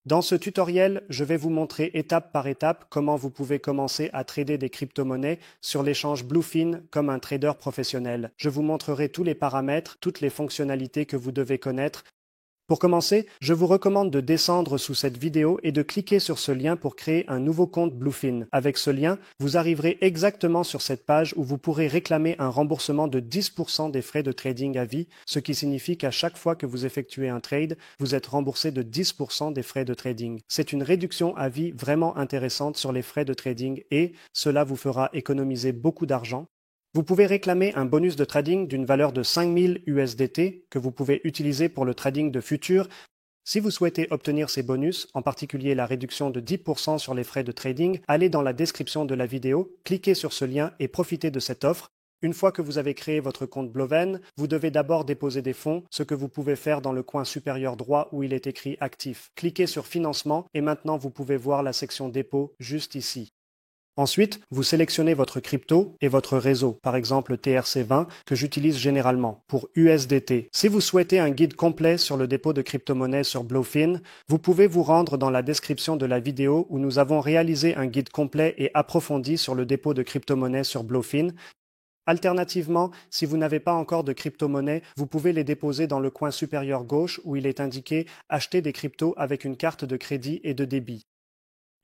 Dans ce tutoriel, je vais vous montrer étape par étape comment vous pouvez commencer à trader des crypto-monnaies sur l'échange Bluefin comme un trader professionnel. Je vous montrerai tous les paramètres, toutes les fonctionnalités que vous devez connaître. Pour commencer, je vous recommande de descendre sous cette vidéo et de cliquer sur ce lien pour créer un nouveau compte Bluefin. Avec ce lien, vous arriverez exactement sur cette page où vous pourrez réclamer un remboursement de 10% des frais de trading à vie, ce qui signifie qu'à chaque fois que vous effectuez un trade, vous êtes remboursé de 10% des frais de trading. C'est une réduction à vie vraiment intéressante sur les frais de trading et cela vous fera économiser beaucoup d'argent. Vous pouvez réclamer un bonus de trading d'une valeur de 5000 USDT que vous pouvez utiliser pour le trading de futurs. Si vous souhaitez obtenir ces bonus, en particulier la réduction de 10% sur les frais de trading, allez dans la description de la vidéo, cliquez sur ce lien et profitez de cette offre. Une fois que vous avez créé votre compte Bluefin, vous devez d'abord déposer des fonds, ce que vous pouvez faire dans le coin supérieur droit où il est écrit actif. Cliquez sur financement et maintenant vous pouvez voir la section dépôt juste ici. Ensuite, vous sélectionnez votre crypto et votre réseau, par exemple TRC20 que j'utilise généralement pour USDT. Si vous souhaitez un guide complet sur le dépôt de crypto-monnaies sur Bluefin, vous pouvez vous rendre dans la description de la vidéo où nous avons réalisé un guide complet et approfondi sur le dépôt de crypto-monnaies sur Bluefin. Alternativement, si vous n'avez pas encore de crypto-monnaies, vous pouvez les déposer dans le coin supérieur gauche où il est indiqué « Acheter des cryptos avec une carte de crédit et de débit ».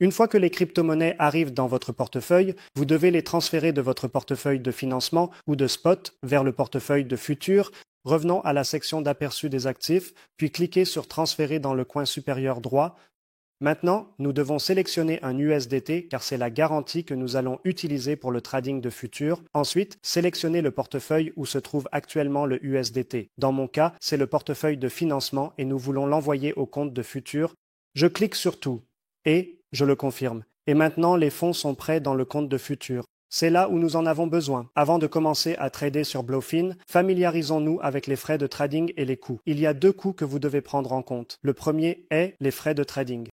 Une fois que les crypto-monnaies arrivent dans votre portefeuille, vous devez les transférer de votre portefeuille de financement ou de spot vers le portefeuille de futur. Revenons à la section d'aperçu des actifs, puis cliquez sur Transférer dans le coin supérieur droit. Maintenant, nous devons sélectionner un USDT car c'est la garantie que nous allons utiliser pour le trading de futur. Ensuite, sélectionnez le portefeuille où se trouve actuellement le USDT. Dans mon cas, c'est le portefeuille de financement et nous voulons l'envoyer au compte de futur. Je clique sur Tout et je le confirme. Et maintenant, les fonds sont prêts dans le compte de futur. C'est là où nous en avons besoin. Avant de commencer à trader sur Bluefin, familiarisons-nous avec les frais de trading et les coûts. Il y a deux coûts que vous devez prendre en compte. Le premier est les frais de trading.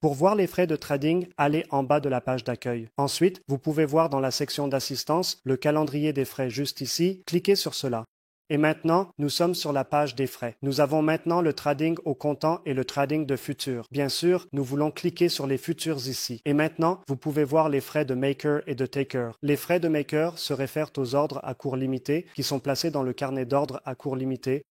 Pour voir les frais de trading, allez en bas de la page d'accueil. Ensuite, vous pouvez voir dans la section d'assistance le calendrier des frais juste ici. Cliquez sur cela. Et maintenant, nous sommes sur la page des frais. Nous avons maintenant le trading au comptant et le trading de futurs. Bien sûr, nous voulons cliquer sur les futurs ici. Et maintenant, vous pouvez voir les frais de maker et de taker. Les frais de maker se réfèrent aux ordres à cours limité qui sont placés dans le carnet d'ordre à cours limité.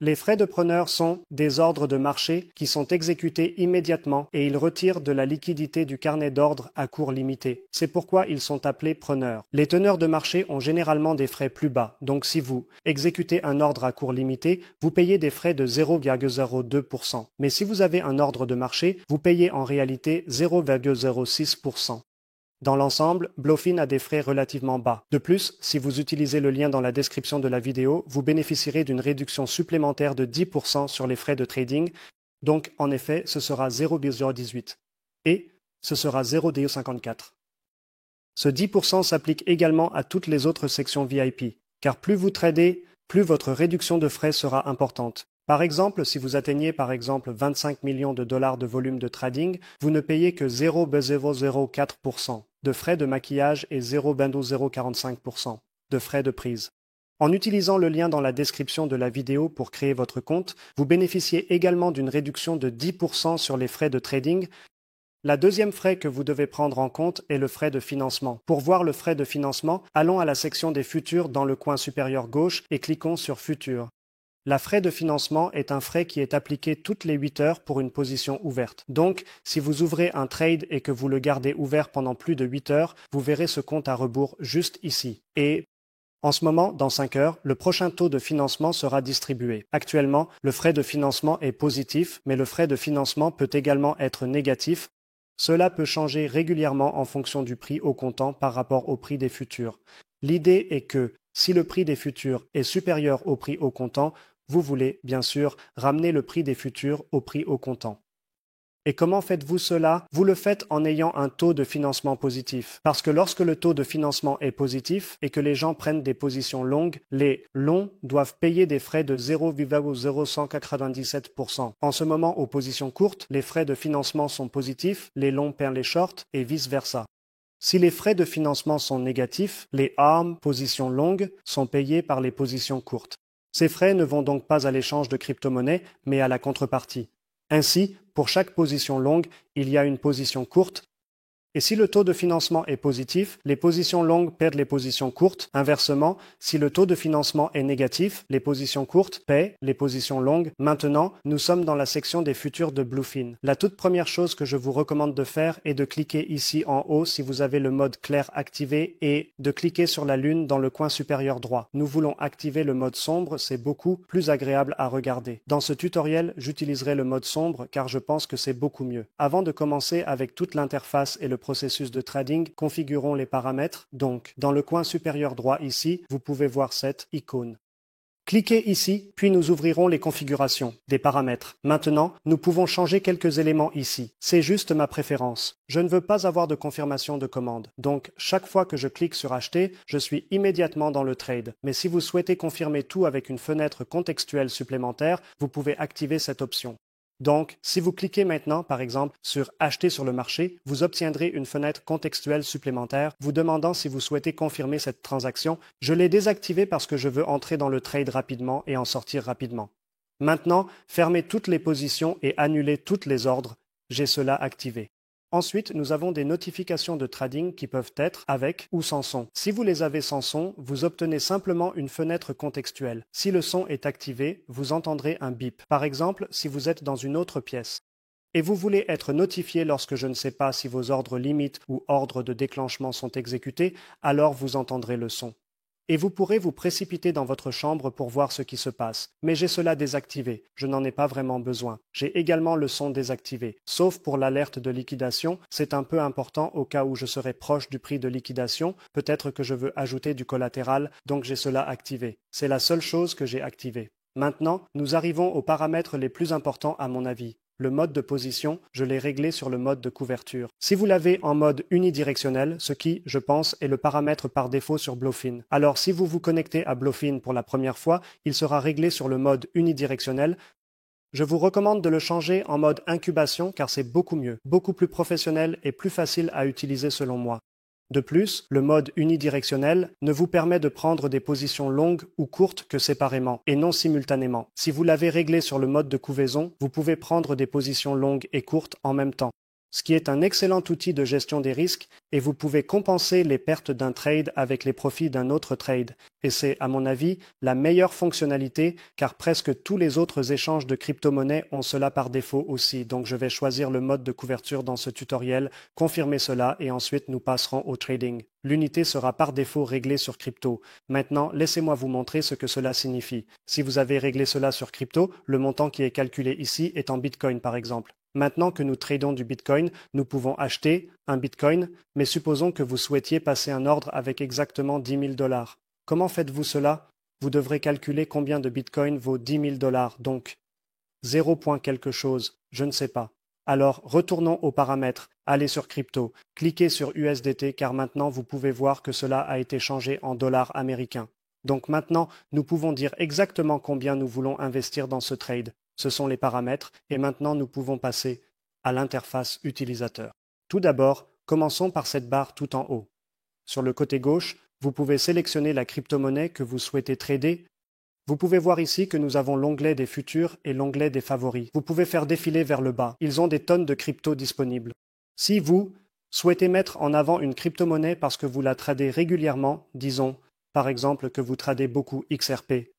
Les frais de preneur sont des ordres de marché qui sont exécutés immédiatement et ils retirent de la liquidité du carnet d'ordre à cours limité. C'est pourquoi ils sont appelés preneurs. Les teneurs de marché ont généralement des frais plus bas, donc si vous exécutez un ordre à cours limité, vous payez des frais de 0,02%. Mais si vous avez un ordre de marché, vous payez en réalité 0,06%. Dans l'ensemble, Bluefin a des frais relativement bas. De plus, si vous utilisez le lien dans la description de la vidéo, vous bénéficierez d'une réduction supplémentaire de 10% sur les frais de trading. Donc, en effet, ce sera 0,18 et ce sera 0,54. Ce 10% s'applique également à toutes les autres sections VIP, car plus vous tradez, plus votre réduction de frais sera importante. Par exemple, si vous atteignez par exemple 25 millions de dollars de volume de trading, vous ne payez que 0,004% de frais de maquillage et 0,045% de frais de prise. En utilisant le lien dans la description de la vidéo pour créer votre compte, vous bénéficiez également d'une réduction de 10% sur les frais de trading. La deuxième frais que vous devez prendre en compte est le frais de financement. Pour voir le frais de financement, allons à la section des futurs dans le coin supérieur gauche et cliquons sur Futurs. La frais de financement est un frais qui est appliqué toutes les 8 heures pour une position ouverte. Donc, si vous ouvrez un trade et que vous le gardez ouvert pendant plus de 8 heures, vous verrez ce compte à rebours juste ici. Et en ce moment, dans 5 heures, le prochain taux de financement sera distribué. Actuellement, le frais de financement est positif, mais le frais de financement peut également être négatif. Cela peut changer régulièrement en fonction du prix au comptant par rapport au prix des futurs. L'idée est que, si le prix des futurs est supérieur au prix au comptant, vous voulez, bien sûr, ramener le prix des futurs au prix au comptant. Et comment faites-vous cela? Vous le faites en ayant un taux de financement positif. Parce que lorsque le taux de financement est positif et que les gens prennent des positions longues, les longs doivent payer des frais de 0,0197%. En ce moment, aux positions courtes, les frais de financement sont positifs, les longs perdent les shorts et vice-versa. Si les frais de financement sont négatifs, les ARM, positions longues, sont payés par les positions courtes. Ces frais ne vont donc pas à l'échange de crypto-monnaies, mais à la contrepartie. Ainsi, pour chaque position longue, il y a une position courte. Et si le taux de financement est positif, les positions longues perdent les positions courtes. Inversement, si le taux de financement est négatif, les positions courtes paient les positions longues. Maintenant, nous sommes dans la section des futurs de Bluefin. La toute première chose que je vous recommande de faire est de cliquer ici en haut si vous avez le mode clair activé et de cliquer sur la lune dans le coin supérieur droit. Nous voulons activer le mode sombre, c'est beaucoup plus agréable à regarder. Dans ce tutoriel, j'utiliserai le mode sombre car je pense que c'est beaucoup mieux. Avant de commencer avec toute l'interface et le processus de trading, configurons les paramètres. Donc, dans le coin supérieur droit ici, vous pouvez voir cette icône. Cliquez ici, puis nous ouvrirons les configurations des paramètres. Maintenant, nous pouvons changer quelques éléments ici. C'est juste ma préférence. Je ne veux pas avoir de confirmation de commande. Donc, chaque fois que je clique sur Acheter, je suis immédiatement dans le trade. Mais si vous souhaitez confirmer tout avec une fenêtre contextuelle supplémentaire, vous pouvez activer cette option. Donc, si vous cliquez maintenant, par exemple, sur Acheter sur le marché, vous obtiendrez une fenêtre contextuelle supplémentaire vous demandant si vous souhaitez confirmer cette transaction. Je l'ai désactivée parce que je veux entrer dans le trade rapidement et en sortir rapidement. Maintenant, fermez toutes les positions et annulez tous les ordres. J'ai cela activé. Ensuite, nous avons des notifications de trading qui peuvent être avec ou sans son. Si vous les avez sans son, vous obtenez simplement une fenêtre contextuelle. Si le son est activé, vous entendrez un bip. Par exemple, si vous êtes dans une autre pièce. Et vous voulez être notifié lorsque je ne sais pas si vos ordres limites ou ordres de déclenchement sont exécutés, alors vous entendrez le son. Et vous pourrez vous précipiter dans votre chambre pour voir ce qui se passe. Mais j'ai cela désactivé, je n'en ai pas vraiment besoin. J'ai également le son désactivé, sauf pour l'alerte de liquidation, c'est un peu important au cas où je serai proche du prix de liquidation, peut-être que je veux ajouter du collatéral, donc j'ai cela activé. C'est la seule chose que j'ai activée. Maintenant, nous arrivons aux paramètres les plus importants à mon avis. Le mode de position, je l'ai réglé sur le mode de couverture. Si vous l'avez en mode unidirectionnel, ce qui, je pense, est le paramètre par défaut sur Bluefin, alors si vous vous connectez à Bluefin pour la première fois, il sera réglé sur le mode unidirectionnel. Je vous recommande de le changer en mode incubation car c'est beaucoup mieux, beaucoup plus professionnel et plus facile à utiliser selon moi. De plus, le mode unidirectionnel ne vous permet de prendre des positions longues ou courtes que séparément et non simultanément. Si vous l'avez réglé sur le mode de couvaison, vous pouvez prendre des positions longues et courtes en même temps, ce qui est un excellent outil de gestion des risques et vous pouvez compenser les pertes d'un trade avec les profits d'un autre trade. Et c'est, à mon avis, la meilleure fonctionnalité car presque tous les autres échanges de crypto-monnaies ont cela par défaut aussi. Donc je vais choisir le mode de couverture dans ce tutoriel, confirmer cela et ensuite nous passerons au trading. L'unité sera par défaut réglée sur crypto. Maintenant, laissez-moi vous montrer ce que cela signifie. Si vous avez réglé cela sur crypto, le montant qui est calculé ici est en Bitcoin par exemple. Maintenant que nous tradons du Bitcoin, nous pouvons acheter un Bitcoin, mais supposons que vous souhaitiez passer un ordre avec exactement 10 000 $. Comment faites-vous cela? Vous devrez calculer combien de Bitcoin vaut 10 000 $, donc 0 point quelque chose, je ne sais pas. Alors, retournons aux paramètres, allez sur crypto, cliquez sur USDT car maintenant vous pouvez voir que cela a été changé en dollars américains. Donc maintenant, nous pouvons dire exactement combien nous voulons investir dans ce trade. Ce sont les paramètres et maintenant nous pouvons passer à l'interface utilisateur. Tout d'abord, commençons par cette barre tout en haut. Sur le côté gauche, vous pouvez sélectionner la crypto-monnaie que vous souhaitez trader. Vous pouvez voir ici que nous avons l'onglet des futurs et l'onglet des favoris. Vous pouvez faire défiler vers le bas. Ils ont des tonnes de crypto disponibles. Si vous souhaitez mettre en avant une crypto-monnaie parce que vous la tradez régulièrement, disons par exemple que vous tradez beaucoup XRP,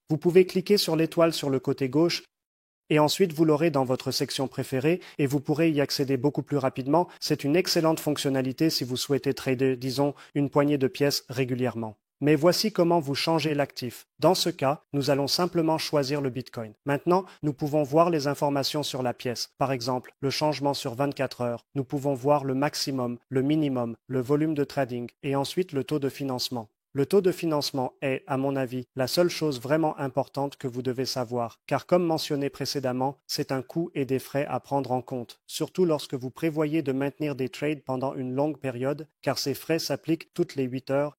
vous pouvez cliquer sur l'étoile sur le côté gauche et ensuite vous l'aurez dans votre section préférée et vous pourrez y accéder beaucoup plus rapidement. C'est une excellente fonctionnalité si vous souhaitez trader, disons, une poignée de pièces régulièrement. Mais voici comment vous changez l'actif. Dans ce cas, nous allons simplement choisir le Bitcoin. Maintenant, nous pouvons voir les informations sur la pièce. Par exemple, le changement sur 24 heures. Nous pouvons voir le maximum, le minimum, le volume de trading et ensuite le taux de financement. Le taux de financement est, à mon avis, la seule chose vraiment importante que vous devez savoir, car comme mentionné précédemment, c'est un coût et des frais à prendre en compte, surtout lorsque vous prévoyez de maintenir des trades pendant une longue période, car ces frais s'appliquent toutes les 8 heures.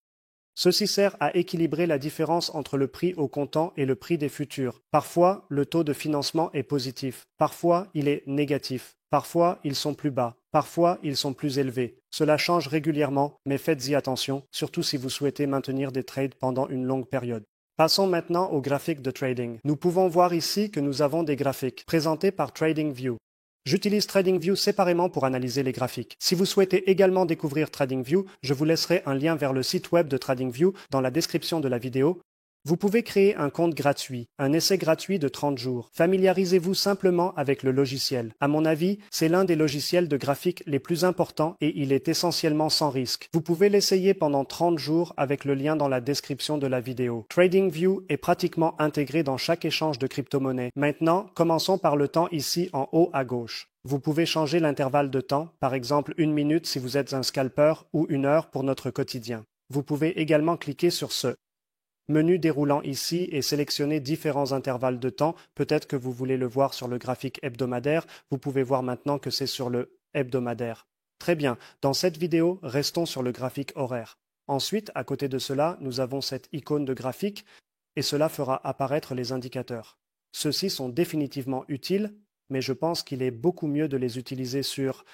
Ceci sert à équilibrer la différence entre le prix au comptant et le prix des futurs. Parfois, le taux de financement est positif, parfois il est négatif, parfois ils sont plus bas, parfois ils sont plus élevés. Cela change régulièrement, mais faites-y attention, surtout si vous souhaitez maintenir des trades pendant une longue période. Passons maintenant au graphique de trading. Nous pouvons voir ici que nous avons des graphiques présentés par TradingView. J'utilise TradingView séparément pour analyser les graphiques. Si vous souhaitez également découvrir TradingView, je vous laisserai un lien vers le site web de TradingView dans la description de la vidéo. Vous pouvez créer un compte gratuit, un essai gratuit de 30 jours. Familiarisez-vous simplement avec le logiciel. À mon avis, c'est l'un des logiciels de graphique les plus importants et il est essentiellement sans risque. Vous pouvez l'essayer pendant 30 jours avec le lien dans la description de la vidéo. TradingView est pratiquement intégré dans chaque échange de crypto-monnaie. Maintenant, commençons par le temps ici en haut à gauche. Vous pouvez changer l'intervalle de temps, par exemple 1 minute si vous êtes un scalper ou 1 heure pour notre quotidien. Vous pouvez également cliquer sur ce menu déroulant ici et sélectionner différents intervalles de temps. Peut-être que vous voulez le voir sur le graphique hebdomadaire. Vous pouvez voir maintenant que c'est sur le hebdomadaire. Très bien. Dans cette vidéo, restons sur le graphique horaire. Ensuite, à côté de cela, nous avons cette icône de graphique et cela fera apparaître les indicateurs. Ceux-ci sont définitivement utiles, mais je pense qu'il est beaucoup mieux de les utiliser sur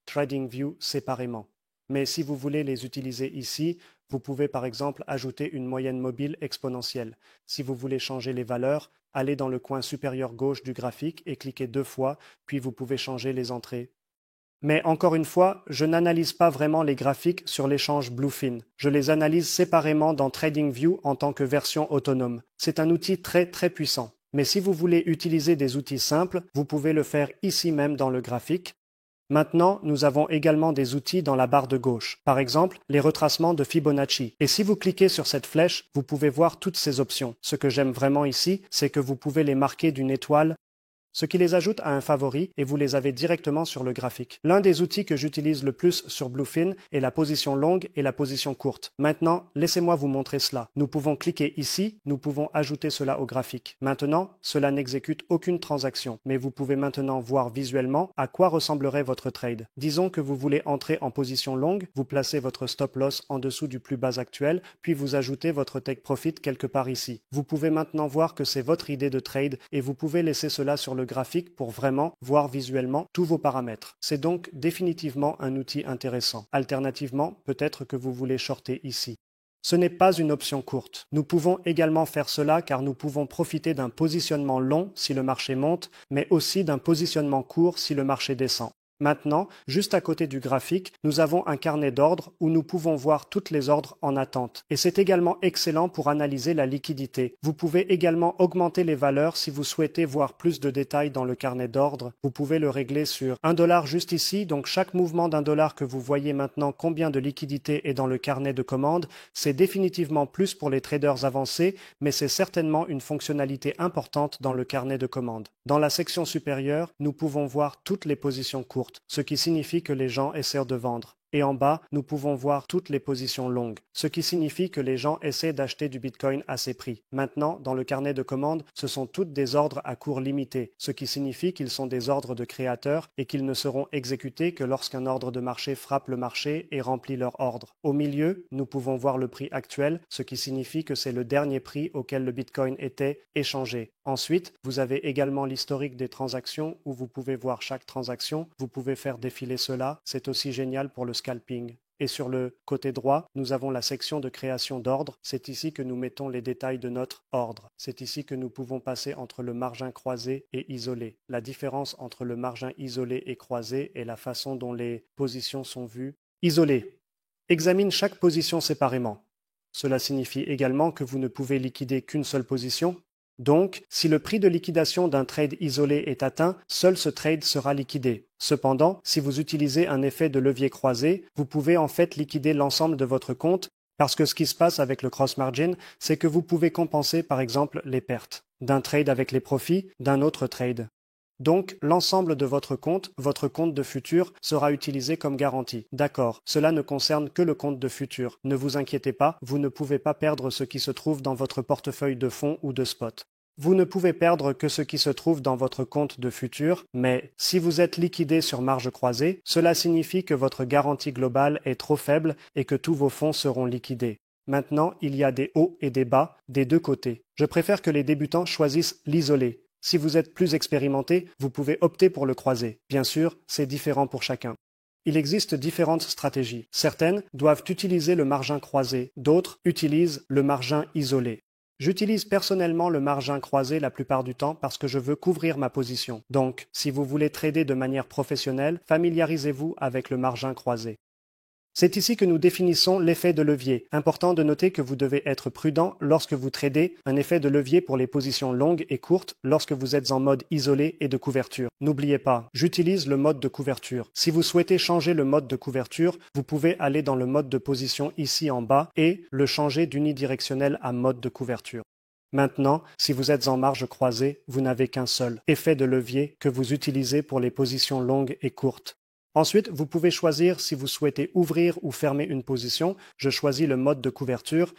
TradingView séparément. Mais si vous voulez les utiliser ici, vous pouvez par exemple ajouter une moyenne mobile exponentielle. Si vous voulez changer les valeurs, allez dans le coin supérieur gauche du graphique et cliquez 2 fois, puis vous pouvez changer les entrées. Mais encore une fois, je n'analyse pas vraiment les graphiques sur l'échange Bluefin. Je les analyse séparément dans TradingView en tant que version autonome. C'est un outil très puissant. Mais si vous voulez utiliser des outils simples, vous pouvez le faire ici même dans le graphique. Maintenant, nous avons également des outils dans la barre de gauche, par exemple les retracements de Fibonacci. Et si vous cliquez sur cette flèche, vous pouvez voir toutes ces options. Ce que j'aime vraiment ici, c'est que vous pouvez les marquer d'une étoile, ce qui les ajoute à un favori et vous les avez directement sur le graphique. L'un des outils que j'utilise le plus sur Bluefin est la position longue et la position courte. Maintenant, laissez-moi vous montrer cela. Nous pouvons cliquer ici, nous pouvons ajouter cela au graphique. Maintenant, cela n'exécute aucune transaction, mais vous pouvez maintenant voir visuellement à quoi ressemblerait votre trade. Disons que vous voulez entrer en position longue, vous placez votre stop loss en dessous du plus bas actuel, puis vous ajoutez votre take profit quelque part ici. Vous pouvez maintenant voir que c'est votre idée de trade et vous pouvez laisser cela sur le graphique pour vraiment voir visuellement tous vos paramètres. C'est donc définitivement un outil intéressant. Alternativement, peut-être que vous voulez shorter ici. Ce n'est pas une option courte. Nous pouvons également faire cela car nous pouvons profiter d'un positionnement long si le marché monte, mais aussi d'un positionnement court si le marché descend. Maintenant, juste à côté du graphique, nous avons un carnet d'ordres où nous pouvons voir toutes les ordres en attente. Et c'est également excellent pour analyser la liquidité. Vous pouvez également augmenter les valeurs si vous souhaitez voir plus de détails dans le carnet d'ordres. Vous pouvez le régler sur $1 juste ici, donc chaque mouvement d'$1 que vous voyez maintenant combien de liquidité est dans le carnet de commande, c'est définitivement plus pour les traders avancés, mais c'est certainement une fonctionnalité importante dans le carnet de commande. Dans la section supérieure, nous pouvons voir toutes les positions courtes, ce qui signifie que les gens essaient de vendre. Et en bas, nous pouvons voir toutes les positions longues, ce qui signifie que les gens essaient d'acheter du Bitcoin à ces prix. Maintenant, dans le carnet de commandes, ce sont toutes des ordres à cours limité, ce qui signifie qu'ils sont des ordres de créateurs et qu'ils ne seront exécutés que lorsqu'un ordre de marché frappe le marché et remplit leur ordre. Au milieu, nous pouvons voir le prix actuel, ce qui signifie que c'est le dernier prix auquel le Bitcoin était échangé. Ensuite, vous avez également l'historique des transactions où vous pouvez voir chaque transaction. Vous pouvez faire défiler cela. C'est aussi génial pour le scalping. Et sur le côté droit, nous avons la section de création d'ordre. C'est ici que nous mettons les détails de notre ordre. C'est ici que nous pouvons passer entre le margin croisé et isolé. La différence entre le margin isolé et croisé est la façon dont les positions sont vues. Isolé. Examine chaque position séparément. Cela signifie également que vous ne pouvez liquider qu'une seule position. Donc, si le prix de liquidation d'un trade isolé est atteint, seul ce trade sera liquidé. Cependant, si vous utilisez un effet de levier croisé, vous pouvez en fait liquider l'ensemble de votre compte parce que ce qui se passe avec le cross-margin, c'est que vous pouvez compenser par exemple les pertes d'un trade avec les profits d'un autre trade. Donc, l'ensemble de votre compte de futur, sera utilisé comme garantie. D'accord, cela ne concerne que le compte de futur. Ne vous inquiétez pas, vous ne pouvez pas perdre ce qui se trouve dans votre portefeuille de fonds ou de spot. Vous ne pouvez perdre que ce qui se trouve dans votre compte de futur, mais si vous êtes liquidé sur marge croisée, cela signifie que votre garantie globale est trop faible et que tous vos fonds seront liquidés. Maintenant, il y a des hauts et des bas des deux côtés. Je préfère que les débutants choisissent l'isolé. Si vous êtes plus expérimenté, vous pouvez opter pour le croisé. Bien sûr, c'est différent pour chacun. Il existe différentes stratégies. Certaines doivent utiliser le margin croisé, d'autres utilisent le margin isolé. J'utilise personnellement le margin croisé la plupart du temps parce que je veux couvrir ma position. Donc, si vous voulez trader de manière professionnelle, familiarisez-vous avec le margin croisé. C'est ici que nous définissons l'effet de levier. Important de noter que vous devez être prudent lorsque vous tradez, un effet de levier pour les positions longues et courtes lorsque vous êtes en mode isolé et de couverture. N'oubliez pas, j'utilise le mode de couverture. Si vous souhaitez changer le mode de couverture, vous pouvez aller dans le mode de position ici en bas et le changer d'unidirectionnel à mode de couverture. Maintenant, si vous êtes en marge croisée, vous n'avez qu'un seul effet de levier que vous utilisez pour les positions longues et courtes. Ensuite, vous pouvez choisir si vous souhaitez ouvrir ou fermer une position. Je choisis le mode de couverture,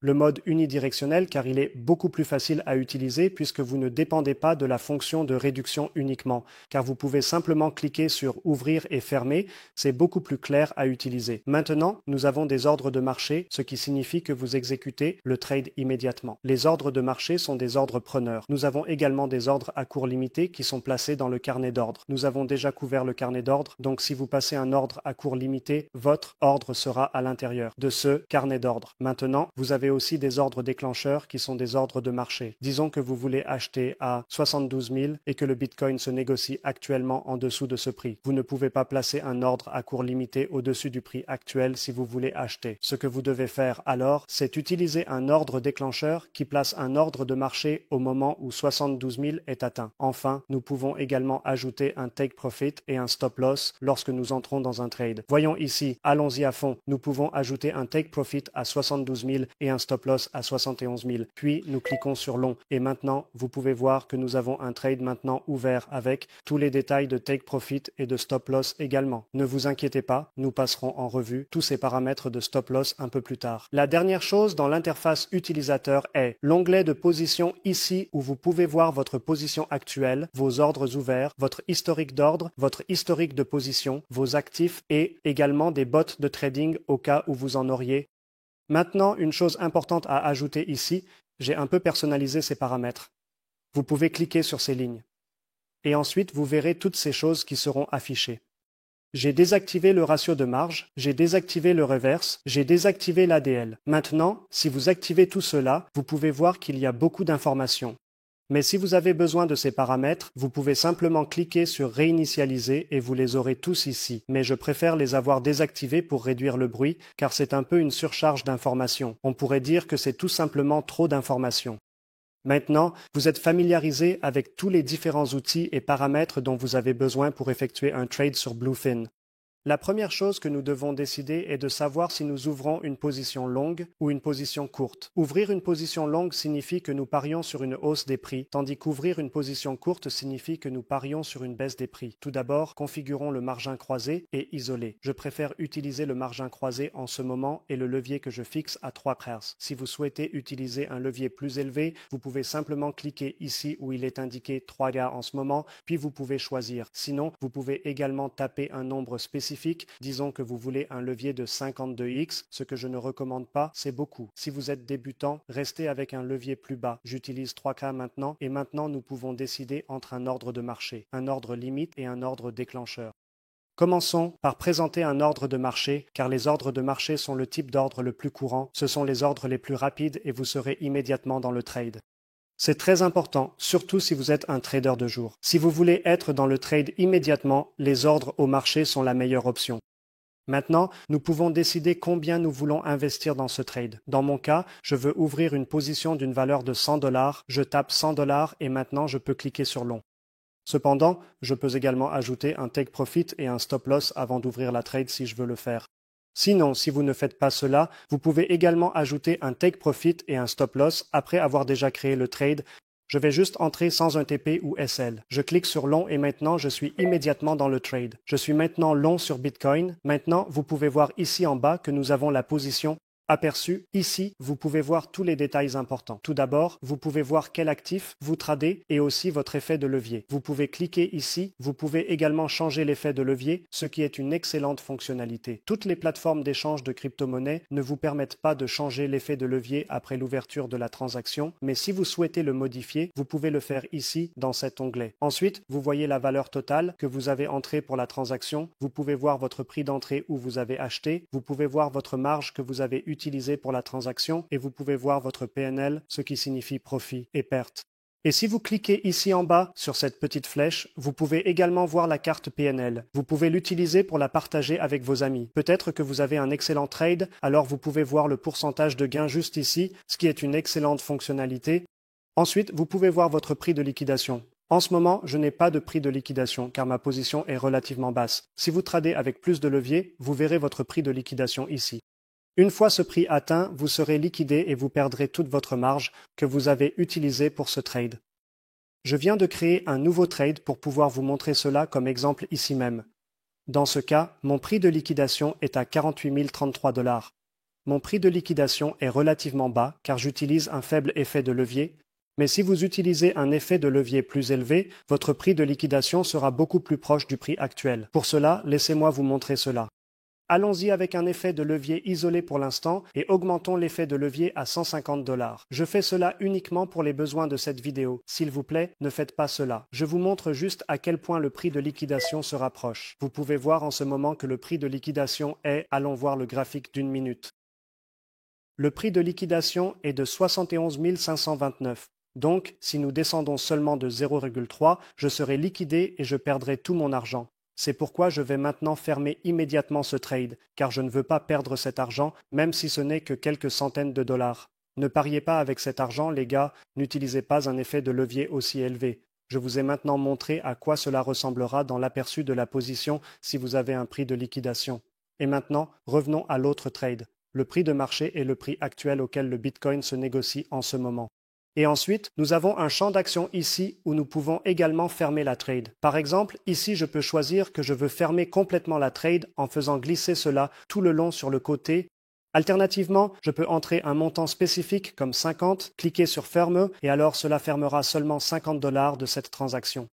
le mode unidirectionnel car il est beaucoup plus facile à utiliser puisque vous ne dépendez pas de la fonction de réduction uniquement, car vous pouvez simplement cliquer sur ouvrir et fermer, c'est beaucoup plus clair à utiliser. Maintenant, nous avons des ordres de marché, ce qui signifie que vous exécutez le trade immédiatement. Les ordres de marché sont des ordres preneurs. Nous avons également des ordres à court limité qui sont placés dans le carnet d'ordre. Nous avons déjà couvert le carnet d'ordre, donc si vous passez un ordre à court limité, votre ordre sera à l'intérieur de ce carnet d'ordre. Maintenant, vous avez aussi des ordres déclencheurs qui sont des ordres de marché. Disons que vous voulez acheter à 72 000 et que le Bitcoin se négocie actuellement en dessous de ce prix. Vous ne pouvez pas placer un ordre à court limité au-dessus du prix actuel si vous voulez acheter. Ce que vous devez faire alors, c'est utiliser un ordre déclencheur qui place un ordre de marché au moment où 72 000 est atteint. Enfin, nous pouvons également ajouter un take profit et un stop loss lorsque nous entrons dans un trade. Voyons ici, allons-y à fond. Nous pouvons ajouter un take profit à 72 000 et un stop loss à 71 000. Puis nous cliquons sur long et maintenant vous pouvez voir que nous avons un trade maintenant ouvert avec tous les détails de take profit et de stop loss également. Ne vous inquiétez pas, nous passerons en revue tous ces paramètres de stop loss un peu plus tard. La dernière chose dans l'interface utilisateur est l'onglet de position ici où vous pouvez voir votre position actuelle, vos ordres ouverts, votre historique d'ordre, votre historique de position, vos actifs et également des bots de trading au cas où vous en auriez. Maintenant, une chose importante à ajouter ici, j'ai un peu personnalisé ces paramètres. Vous pouvez cliquer sur ces lignes. Et ensuite, vous verrez toutes ces choses qui seront affichées. J'ai désactivé le ratio de marge, j'ai désactivé le reverse, j'ai désactivé l'ADL. Maintenant, si vous activez tout cela, vous pouvez voir qu'il y a beaucoup d'informations. Mais si vous avez besoin de ces paramètres, vous pouvez simplement cliquer sur réinitialiser et vous les aurez tous ici. Mais je préfère les avoir désactivés pour réduire le bruit, car c'est un peu une surcharge d'informations. On pourrait dire que c'est tout simplement trop d'informations. Maintenant, vous êtes familiarisé avec tous les différents outils et paramètres dont vous avez besoin pour effectuer un trade sur Bluefin. La première chose que nous devons décider est de savoir si nous ouvrons une position longue ou une position courte. Ouvrir une position longue signifie que nous parions sur une hausse des prix, tandis qu'ouvrir une position courte signifie que nous parions sur une baisse des prix. Tout d'abord, configurons le margin croisé et isolé. Je préfère utiliser le margin croisé en ce moment et le levier que je fixe à 3 pairs. Si vous souhaitez utiliser un levier plus élevé, vous pouvez simplement cliquer ici où il est indiqué 3 gars en ce moment, puis vous pouvez choisir. Sinon, vous pouvez également taper un nombre spécifique. Disons que vous voulez un levier de 52x, ce que je ne recommande pas, c'est beaucoup. Si vous êtes débutant, restez avec un levier plus bas. J'utilise 3K maintenant et maintenant nous pouvons décider entre un ordre de marché, un ordre limite et un ordre déclencheur. Commençons par présenter un ordre de marché, car les ordres de marché sont le type d'ordre le plus courant, ce sont les ordres les plus rapides et vous serez immédiatement dans le trade. C'est très important, surtout si vous êtes un trader de jour. Si vous voulez être dans le trade immédiatement, les ordres au marché sont la meilleure option. Maintenant, nous pouvons décider combien nous voulons investir dans ce trade. Dans mon cas, je veux ouvrir une position d'une valeur de $100, je tape $100 et maintenant je peux cliquer sur long. Cependant, je peux également ajouter un take profit et un stop loss avant d'ouvrir la trade si je veux le faire. Sinon, si vous ne faites pas cela, vous pouvez également ajouter un take profit et un stop loss après avoir déjà créé le trade. Je vais juste entrer sans un TP ou SL. Je clique sur long et maintenant je suis immédiatement dans le trade. Je suis maintenant long sur Bitcoin. Maintenant, vous pouvez voir ici en bas que nous avons la position aperçu. Ici, vous pouvez voir tous les détails importants. Tout d'abord, vous pouvez voir quel actif vous tradez et aussi votre effet de levier. Vous pouvez cliquer ici. Vous pouvez également changer l'effet de levier, ce qui est une excellente fonctionnalité. Toutes les plateformes d'échange de crypto-monnaies ne vous permettent pas de changer l'effet de levier après l'ouverture de la transaction, mais si vous souhaitez le modifier, vous pouvez le faire ici dans cet onglet. Ensuite, vous voyez la valeur totale que vous avez entrée pour la transaction. Vous pouvez voir votre prix d'entrée où vous avez acheté. Vous pouvez voir votre marge que vous avez utilisée utilisé pour la transaction et vous pouvez voir votre PNL, ce qui signifie profit et perte. Et si vous cliquez ici en bas sur cette petite flèche, vous pouvez également voir la carte PNL. Vous pouvez l'utiliser pour la partager avec vos amis. Peut-être que vous avez un excellent trade, alors vous pouvez voir le pourcentage de gain juste ici, ce qui est une excellente fonctionnalité. Ensuite, vous pouvez voir votre prix de liquidation. En ce moment, je n'ai pas de prix de liquidation car ma position est relativement basse. Si vous tradez avec plus de levier, vous verrez votre prix de liquidation ici. Une fois ce prix atteint, vous serez liquidé et vous perdrez toute votre marge que vous avez utilisée pour ce trade. Je viens de créer un nouveau trade pour pouvoir vous montrer cela comme exemple ici même. Dans ce cas, mon prix de liquidation est à 48 033 $. Mon prix de liquidation est relativement bas car j'utilise un faible effet de levier, mais si vous utilisez un effet de levier plus élevé, votre prix de liquidation sera beaucoup plus proche du prix actuel. Pour cela, laissez-moi vous montrer cela. Allons-y avec un effet de levier isolé pour l'instant et augmentons l'effet de levier à 150 $. Je fais cela uniquement pour les besoins de cette vidéo. S'il vous plaît, ne faites pas cela. Je vous montre juste à quel point le prix de liquidation se rapproche. Vous pouvez voir en ce moment que le prix de liquidation est, allons voir le graphique d'une minute. Le prix de liquidation est de 71 529. Donc, si nous descendons seulement de 0,3, je serai liquidé et je perdrai tout mon argent. C'est pourquoi je vais maintenant fermer immédiatement ce trade, car je ne veux pas perdre cet argent, même si ce n'est que quelques centaines de dollars. Ne pariez pas avec cet argent, les gars, n'utilisez pas un effet de levier aussi élevé. Je vous ai maintenant montré à quoi cela ressemblera dans l'aperçu de la position si vous avez un prix de liquidation. Et maintenant, revenons à l'autre trade. Le prix de marché est le prix actuel auquel le Bitcoin se négocie en ce moment. Et ensuite, nous avons un champ d'action ici où nous pouvons également fermer la trade. Par exemple, ici, je peux choisir que je veux fermer complètement la trade en faisant glisser cela tout le long sur le côté. Alternativement, je peux entrer un montant spécifique comme 50, cliquer sur Ferme et alors cela fermera seulement 50 $ de cette transaction.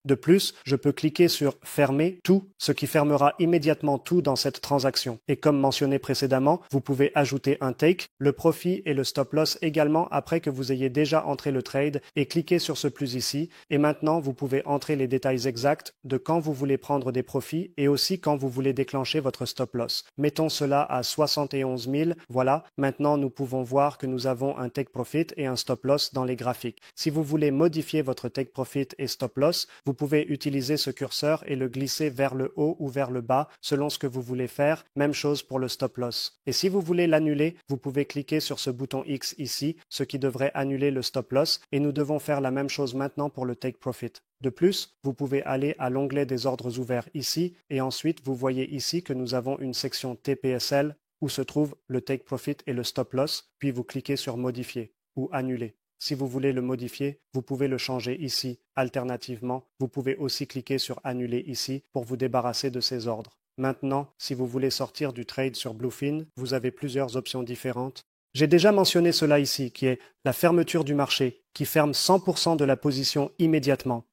De plus, je peux cliquer sur Fermer tout, ce qui fermera immédiatement tout dans cette transaction. Et comme mentionné précédemment, vous pouvez ajouter un take, le profit et le stop loss également après que vous ayez déjà entré le trade et cliquer sur ce plus ici. Et maintenant, vous pouvez entrer les détails exacts de quand vous voulez prendre des profits et aussi quand vous voulez déclencher votre stop loss. Mettons cela à 71 000. Voilà, maintenant nous pouvons voir que nous avons un take profit et un stop loss dans les graphiques. Si vous voulez modifier votre take profit et stop loss, vous pouvez utiliser ce curseur et le glisser vers le haut ou vers le bas selon ce que vous voulez faire. Même chose pour le stop loss. Et si vous voulez l'annuler, vous pouvez cliquer sur ce bouton X ici, ce qui devrait annuler le stop loss. Et nous devons faire la même chose maintenant pour le take profit. De plus, vous pouvez aller à l'onglet des ordres ouverts ici et ensuite vous voyez ici que nous avons une section TPSL où se trouve le take profit et le stop loss, puis vous cliquez sur modifier ou annuler. Si vous voulez le modifier, vous pouvez le changer ici. Alternativement, vous pouvez aussi cliquer sur Annuler ici pour vous débarrasser de ces ordres. Maintenant, si vous voulez sortir du trade sur Bluefin, vous avez plusieurs options différentes. J'ai déjà mentionné cela ici, qui est la fermeture du marché, qui ferme 100% de la position immédiatement.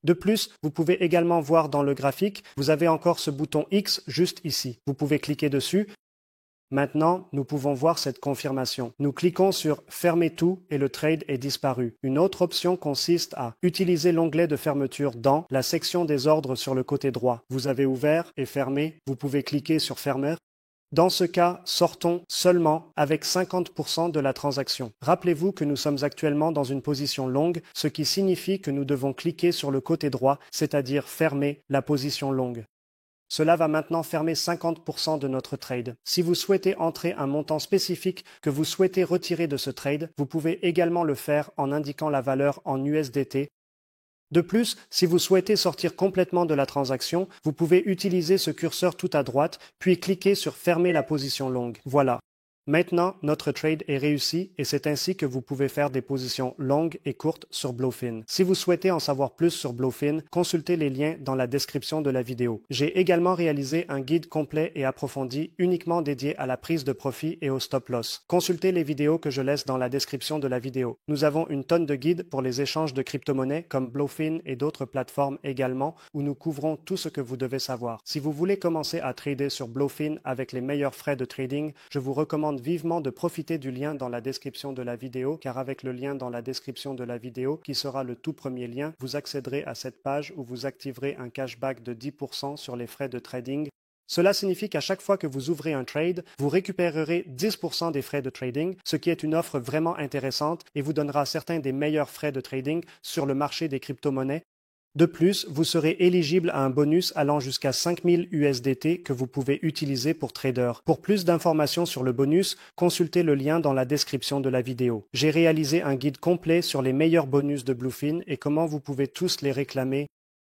De plus, vous pouvez également voir dans le graphique, vous avez encore ce bouton X juste ici. Vous pouvez cliquer dessus. Maintenant, nous pouvons voir cette confirmation. Nous cliquons sur Fermer tout et le trade est disparu. Une autre option consiste à utiliser l'onglet de fermeture dans la section des ordres sur le côté droit. Vous avez ouvert et fermé, vous pouvez cliquer sur Fermer. Dans ce cas, sortons seulement avec 50% de la transaction. Rappelez-vous que nous sommes actuellement dans une position longue, ce qui signifie que nous devons cliquer sur le côté droit, c'est-à-dire fermer la position longue. Cela va maintenant fermer 50% de notre trade. Si vous souhaitez entrer un montant spécifique que vous souhaitez retirer de ce trade, vous pouvez également le faire en indiquant la valeur en USDT. De plus, si vous souhaitez sortir complètement de la transaction, vous pouvez utiliser ce curseur tout à droite, puis cliquer sur Fermer la position longue. Voilà. Maintenant, notre trade est réussi et c'est ainsi que vous pouvez faire des positions longues et courtes sur Bluefin. Si vous souhaitez en savoir plus sur Bluefin, consultez les liens dans la description de la vidéo. J'ai également réalisé un guide complet et approfondi uniquement dédié à la prise de profit et au stop loss. Consultez les vidéos que je laisse dans la description de la vidéo. Nous avons une tonne de guides pour les échanges de crypto-monnaies comme Bluefin et d'autres plateformes également où nous couvrons tout ce que vous devez savoir. Si vous voulez commencer à trader sur Bluefin avec les meilleurs frais de trading, je vous recommande vivement de profiter du lien dans la description de la vidéo car avec le lien dans la description de la vidéo qui sera le tout premier lien, vous accéderez à cette page où vous activerez un cashback de 10% sur les frais de trading. Cela signifie qu'à chaque fois que vous ouvrez un trade, vous récupérerez 10% des frais de trading, ce qui est une offre vraiment intéressante et vous donnera certains des meilleurs frais de trading sur le marché des crypto-monnaies. De plus, vous serez éligible à un bonus allant jusqu'à 5000 USDT que vous pouvez utiliser pour trader. Pour plus d'informations sur le bonus, consultez le lien dans la description de la vidéo. J'ai réalisé un guide complet sur les meilleurs bonus de Bluefin et comment vous pouvez tous les réclamer